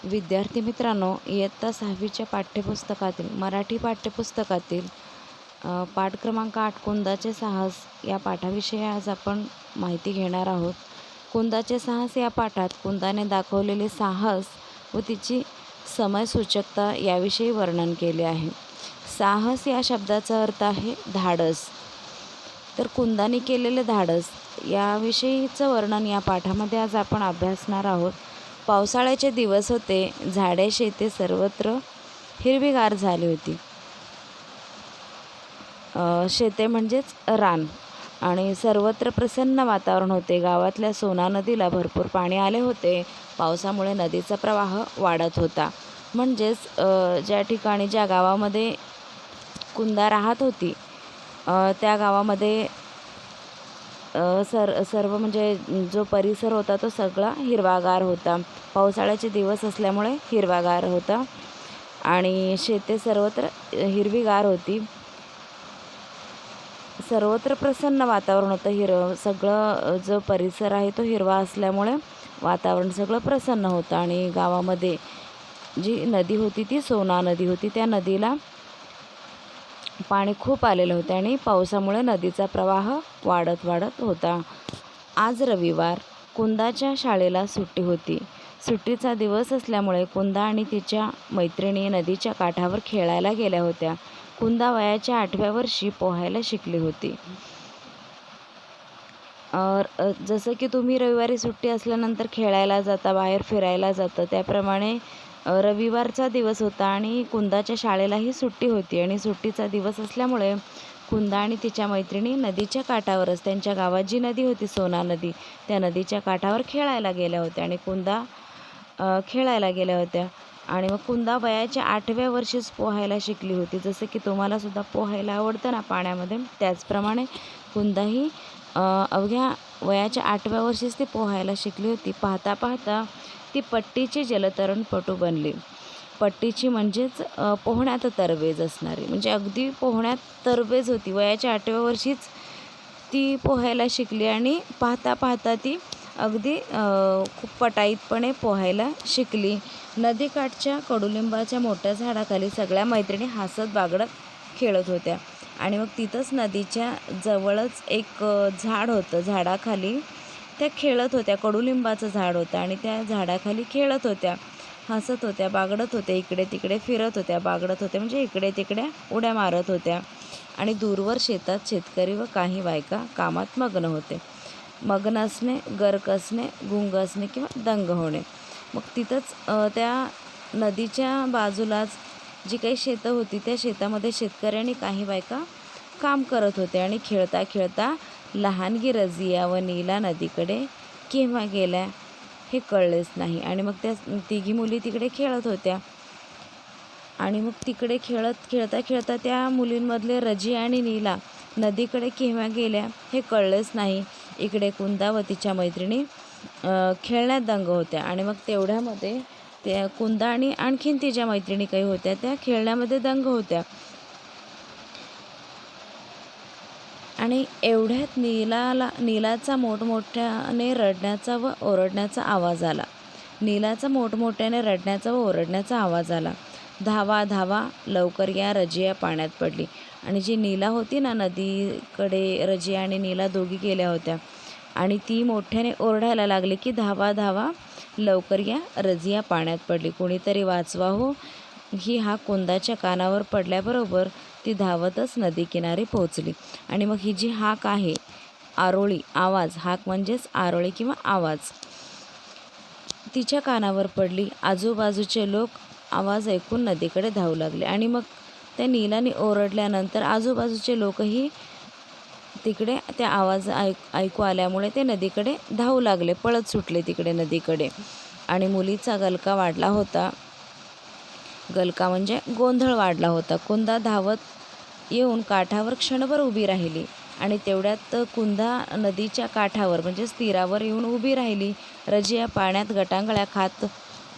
विद्यार्थी मित्रांनो, इयत्ता 6वीच्या पाठ्यपुस्तकातील मराठी पाठ्यपुस्तकातील पाठ क्रमांक 8 कुंदाचे साहस या पाठाविषयी आज आपण माहिती घेणार आहोत. कुंदाचे साहस या पाठात कुंदाने दाखवलेले साहस व तिची समयसूचकता याविषयी वर्णन केले आहे. साहस या शब्दाचा अर्थ आहे धाडस. तर कुंदाने केलेले धाडस याविषयीचं वर्णन या पाठामध्ये आज आपण अभ्यासणार आहोत. पावसाळ्याचे दिवस होते. झाडे शेते सर्वत्र हिरवीगार झाली होती. शेते म्हणजेच रान आणि सर्वत्र प्रसन्न वातावरण होते. गावातल्या सोना नदीला भरपूर पाणी आले होते. पावसामुळे नदीचा प्रवाह वाढत होता. म्हणजेच ज्या गावामध्ये कुंदा राहत होती त्या गावामध्ये सर्व म्हणजे जो परिसर होता तो सगळा हिरवागार होता. पावसाळ्याचे दिवस असल्यामुळे हिरवागार होता आणि शेते सर्वत्र हिरवीगार होती. सर्वत्र प्रसन्न वातावरण होतं. सगळं जो परिसर आहे तो हिरवा असल्यामुळे वातावरण सगळं प्रसन्न होतं आणि गावामध्ये जी नदी होती ती सोना नदी होती. त्या नदीला पाणी खूप आलेलं होतं आणि पावसामुळे नदीचा प्रवाह वाढत होता. आज रविवार. कुंदाच्या शाळेला सुट्टी होती. सुट्टीचा दिवस असल्यामुळे कुंदा आणि तिच्या मैत्रिणी नदीच्या काठावर खेळायला गेल्या होत्या. कुंदा वयाच्या 8व्या वर्षी पोहायला शिकली होती. जसं की तुम्ही रविवारी सुट्टी असल्यानंतर खेळायला जाता, बाहेर फिरायला जाता, त्याप्रमाणे रविवारचा दिवस होता आणि कुंदाच्या शाळेलाही सुट्टी होती आणि सुट्टीचा दिवस असल्यामुळे कुंदा आणि तिच्या मैत्रिणी नदीच्या काठावरच त्यांच्या गावात जी नदी होती सोना नदी त्या नदीच्या काठावर खेळायला गेल्या होत्या आणि कुंदा खेळायला गेल्या होत्या. आणि मग कुंदा वयाच्या 8व्या वर्षीच पोहायला शिकली होती. जसं की तुम्हालासुद्धा पोहायला आवडतं ना पाण्यामध्ये, त्याचप्रमाणे कुंदाही अवघ्या वयाच्या 8व्या वर्षीच ती पोहायला शिकली होती. पाहता पाहता ती पट्टीची जलतरणपटू बनली. पट्टीची म्हणजेच पोहण्यात तरबेज असणारी, म्हणजे अगदी पोहण्यात तरबेज होती. वयाच्या 8व्या वर्षीच ती पोहायला शिकली आणि पाहता पाहता ती अगदी खूप पटाईतपणे पोहायला शिकली. नदीकाठच्या कडुलिंबाच्या मोठ्या झाडाखाली सगळ्या मैत्रिणी हसत बागडत खेळत होत्या आणि मग तिथंच नदीच्या जवळच एक झाड होतं. झाडाखाली त्या खेळत होत्या. कडुलिंबाचं झाड होतं आणि त्या झाडाखाली खेळत होत्या, हसत होत्या, बागडत होत्या, इकडे तिकडे फिरत होत्या. बागडत होत्या म्हणजे इकडे तिकडे उड्या मारत होत्या. आणि दूरवर शेतात शेतकरी व काही बायका कामात मग्न होते. मग्न असणे, गर्क असणे, गुंग असणे किंवा दंग होणे. मग तिथंच त्या नदीच्या बाजूलाच जी काही शेतं होती त्या शेतामध्ये शेतकरी आणि काही बायका काम करत होते आणि खेळता खेळता लहानगी रजिया व नीला नदीकडे केव्हा गेल्या हे कळलेच नाही. आणि मग त्या तिघी मुली तिकडे खेळत होत्या आणि मग तिकडे खेळता खेळता त्या मुलींमधले रजिया आणि नीला नदीकडे केव्हा गेल्या हे कळलेच नाही. इकडे कुंदा व तिच्या मैत्रिणी खेळण्यात दंग होत्या आणि मग तेवढ्यामध्ये त्या कुंदा आणि आणखीन तिच्या मैत्रिणी काही होत्या त्या खेळण्यामध्ये दंग होत्या. आणि एवढ्यात नीलाचा मोठमोठ्याने रडण्याचा व ओरडण्याचा आवाज आला. नीलाचा मोठमोठ्याने रडण्याचा व ओरडण्याचा आवाज आला. धावा धावा, लवकर या, रजिया पाण्यात पडली. आणि जी नीला होती ना, नदीकडे रजिया आणि नीला दोघी गेल्या होत्या आणि ती मोठ्याने ओरडायला लागली की धावा धावा, लवकर या, रजिया पाण्यात पडली, कोणीतरी वाचवा हो. ही हाक कुंदाच्या कानावर पडल्याबरोबर ती धावतच नदीकिनारी पोहोचली. आणि मग ही जी हाक आहे, आरोळी आवाज, हाक म्हणजेच आरोळी किंवा आवाज, तिच्या कानावर पडली. आजूबाजूचे लोक आवाज ऐकून नदीकडे धावू लागले आणि मग त्या नीलाने ओरडल्यानंतर आजूबाजूचे लोकही तिकडे त्या आवाज ऐकू आल्यामुळे ते नदीकडे धावू लागले, पळत सुटले तिकडे नदीकडे. आणि मुलीचा गलका वाढला होता. गलका म्हणजे गोंधळ वाढला होता. कुंदा धावत येऊन काठावर क्षणभर उभी राहिली आणि तेवढ्यात कुंदा नदीच्या काठावर म्हणजेच तीरावर येऊन उभी राहिली. रजिया पाण्यात गटांगळ्या खात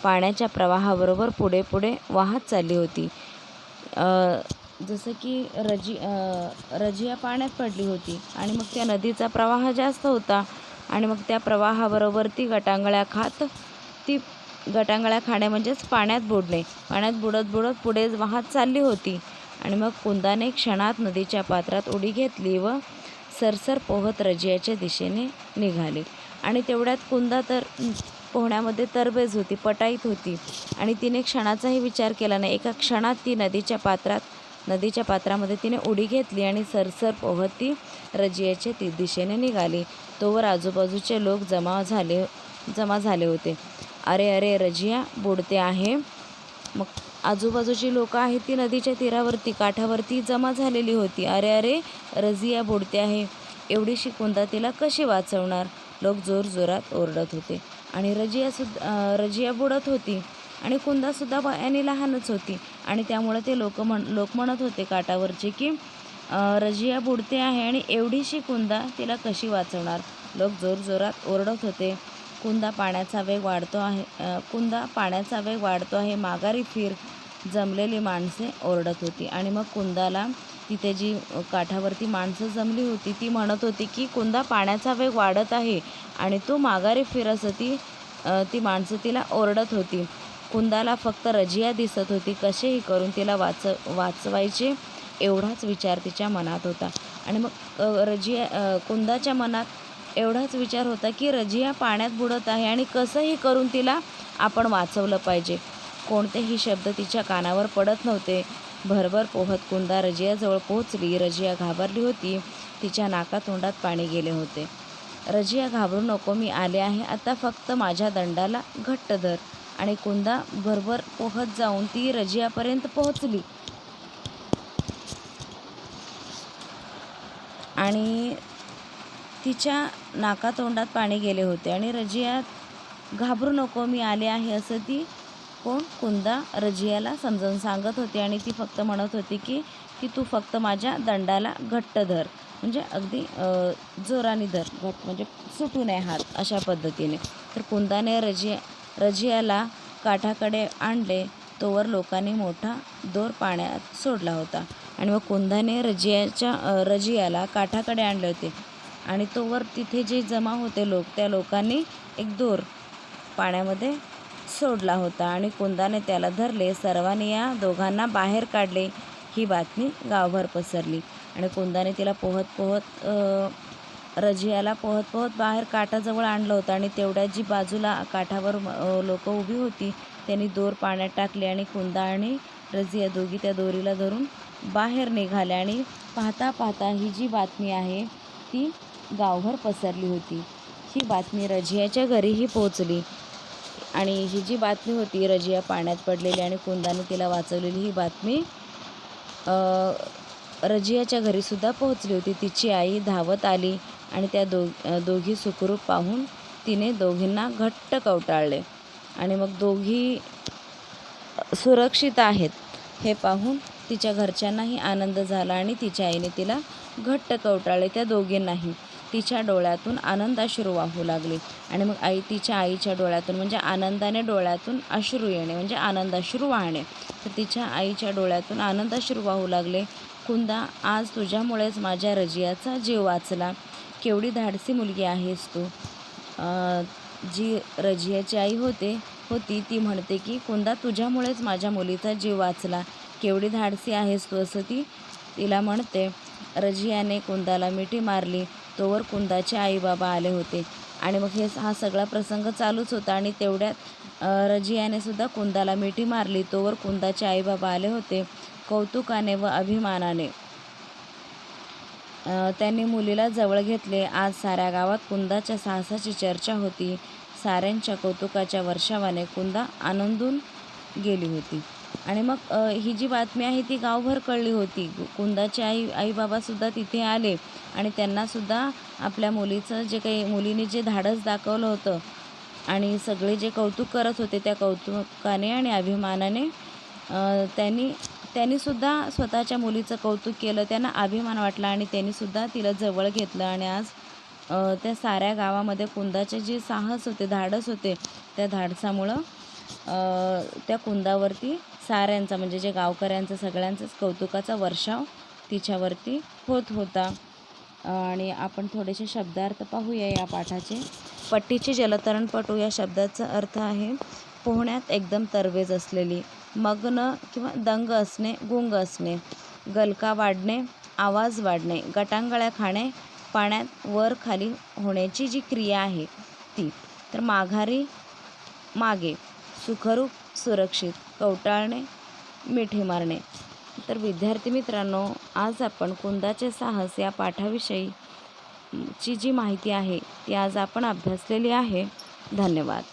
पाण्याच्या प्रवाहाबरोबर पुढे पुढे वाहत चालली होती. जसं की रजिया पाण्यात पडली होती आणि मग त्या नदीचा प्रवाह जास्त होता आणि मग त्या प्रवाहाबरोबर ती गटांगळ्या खात ती गटांगळ्या खाणे म्हणजेच पाण्यात बुडणे. पाण्यात बुडत बुडत पुढे वाहत चालली होती आणि मग कुंदाने क्षणात नदीच्या पात्रात उडी घेतली व सरसर पोहत रजियाच्या दिशेने निघाली. आणि तेवढ्यात कुंदा तर पोहण्यामध्ये तरबेज होती, पटाईत होती आणि तिने क्षणाचाही विचार केला नाही. एका क्षणात ती नदीच्या पात्रामध्ये तिने उडी घेतली आणि सरसर पोहत ती रजियाच्या दिशेने निघाली. तोवर आजूबाजूचे लोक जमा झाले होते. अरे अरे, रजिया बुडते आहे. मग आजूबाजूची लोकं आहेत ती नदीच्या तीरावरती काठावरती जमा झालेली होती. अरे अरे, रजिया बुडते आहे. एवढीशी कुंदा तिला कशी वाचवणार? लोक जोरजोरात ओरडत होते आणि रजिया बुडत होती आणि कुंदासुद्धा वयाने लहानच होती आणि त्यामुळे ते लोक म्हणत होते काठावरचे की रजिया बुडते आहे आणि एवढीशी कुंदा तिला कशी वाचवणार? लोक जोरजोरात ओरडत होते. कुंदा पाण्याचा वेग वाढतो आहे, माघारी फिर. जमलेली माणसे ओरडत होती आणि मग कुंदाला तिथे जी काठावरती माणसं जमली होती ती म्हणत होती की कुंदा, पाण्याचा वेग वाढत आहे आणि तू माघारी फिर, असं ती माणसं तिला ओरडत होती. कुंदाला फक्त रजिया दिसत होती. कसेही करून तिला वाचवायचे एवढाच विचार तिच्या मनात होता. आणि मग कुंदाच्या मनात एवढाच विचार होता की रजिया पाण्यात बुडत आहे आणि कसंही करून तिला आपण वाचवलं पाहिजे. कोणतेही शब्द तिच्या कानावर पडत नव्हते. भरभर पोहत कुंदा रजियाजवळ पोहोचली. रजिया घाबरली होती. तिच्या नाकातोंडात पाणी गेले होते. रजिया, घाबरू नको, मी आले आहे. आता फक्त माझ्या दंडाला घट्ट धर. आणि कुंदा भरभर पोहत जाऊन ती रजियापर्यंत पोहोचली आणि तिच्या नाकातोंडात पाणी गेले होते आणि रजिया, घाबरू नको, मी आले आहे, असं ती कुंदा रजियाला समजावून सांगत होती आणि ती फक्त म्हणत होती की तू फक्त माझ्या दंडाला घट्ट धर, म्हणजे अगदी जोराने धर, घट्ट म्हणजे सुटू नये हात, अशा पद्धतीने. तर कुंदाने रजियाला काठाकडे आणले. तोवर लोकांनी मोठा दोर पाण्यात सोडला होता आणि मग कुंदाने रजियाला काठाकडे आणले होते आणि तोवर तिथे जे जमा होते लोक, त्या लोकांनी एक दोर पाण्यामध्ये सोडला होता आणि कुंदाने त्याला धरले. सर्वांनी या दोघांना बाहेर काढले. ही बातमी गावभर पसरली आणि कुंदाने तिला रजियाला पोहत पोहत बाहेर काठाजवळ आणलं होतं आणि तेवढ्यात जी बाजूला काठावर लोक उभी होती त्यांनी दोर पाण्यात टाकले आणि कुंदा आणि रजिया दोघी त्या दोरीला धरून बाहेर निघाल्या आणि पाहता पाहता ही जी बातमी आहे ती गावभर पसरली होती. ही बातमी रजियाच्या घरीही पोहोचली आणि ही जी बातमी होती रजिया पाण्यात पडलेली आणि कुंदाने तिला वाचवलेली, ही बातमी रजियाच्या घरीसुद्धा पोहोचली होती. तिची आई धावत आली आणि त्या दोघी सुखरूप पाहून तिने दोघींना घट्ट कवटाळले आणि मग दोघी सुरक्षित आहेत हे पाहून तिच्या घरच्यांनाही आनंद झाला आणि तिच्या आईने तिला घट्ट कवटाळले, त्या दोघींनाही. तिच्या डोळ्यातून आनंदाश्रू वाहू लागले आणि मग तिच्या आईच्या डोळ्यातून, म्हणजे आनंदाने डोळ्यातून अश्रू येणे म्हणजे आनंदाश्रू वाहणे, तर तिच्या आईच्या डोळ्यातून आनंदाश्रू वाहू लागले. कुंदा, आज तुझ्यामुळेच माझ्या रजियाचा जीव वाचला. केवढी धाडसी मुलगी आहेस तू. जी रजियाची आई होती ती म्हणते की कुंदा, तुझ्यामुळेच माझ्या मुलीचा जीव वाचला. केवढी धाडसी आहेस तू, असं ती तिला म्हणते. रजियाने कुंदाला मिठी मारली. तोवर कुंदाचे आई बाबा आले होते आणि मग हा सगळा प्रसंग चालूच होता आणि तेवढ्यात रजियाने सुद्धा कुंदाला मिठी मारली. तोवर कुंदाचे आई बाबा आले होते. कौतुकाने व अभिमानाने त्यांनी मुलीला जवळ घेतले. आज साऱ्या गावात कुंदाच्या साहसाची चर्चा होती. साऱ्यांच्या कौतुकाच्या वर्षावाने कुंदा आनंदून गेली होती आणि मग ही जी बातमी आहे ती गावभर कळली होती. कुंदाचे आई बाबासुद्धा तिथे आले आणि त्यांनासुद्धा आपल्या मुलीने जे धाडस दाखवलं होतं आणि सगळे जे कौतुक करत होते त्या कौतुकाने आणि अभिमानाने त्यांनीसुद्धा स्वतःच्या मुलीचं कौतुक केलं. त्यांना अभिमान वाटला आणि त्यांनीसुद्धा तिला जवळ घेतलं आणि आज त्या साऱ्या गावामध्ये कुंदाचे जे साहस होते, धाडस होते, त्या धाडसामुळं त्या कुंदावरती साऱ्यांचा, म्हणजे जे गावकऱ्यांचा सगळ्यांचाच कौतुकाचा वर्षाव तिच्यावरती होत होता. आणि आपण थोडेसे शब्दार्थ पाहूया या पाठाचे. पट्टीचे जलतरणपटू या शब्दाचा अर्थ आहे पोहण्यात एकदम तरबेज असलेली, मग्न किंवा दंग असणे, गुंग असणे, गलका वाढणे, आवाज वाढणे, गटांगळ्या खाणे, पाण्यात वर खाली होण्याची जी क्रिया आहे ती. तर मागे, सुखरूप, सुरक्षित, कवटाळणे, मिठी मारणे. तर विद्यार्थी मित्रांनो, आज आपण कुंदाचे साहस या पाठाविषयी ची जी माहिती आहे ती आज आपण अभ्यासलेली आहे. धन्यवाद.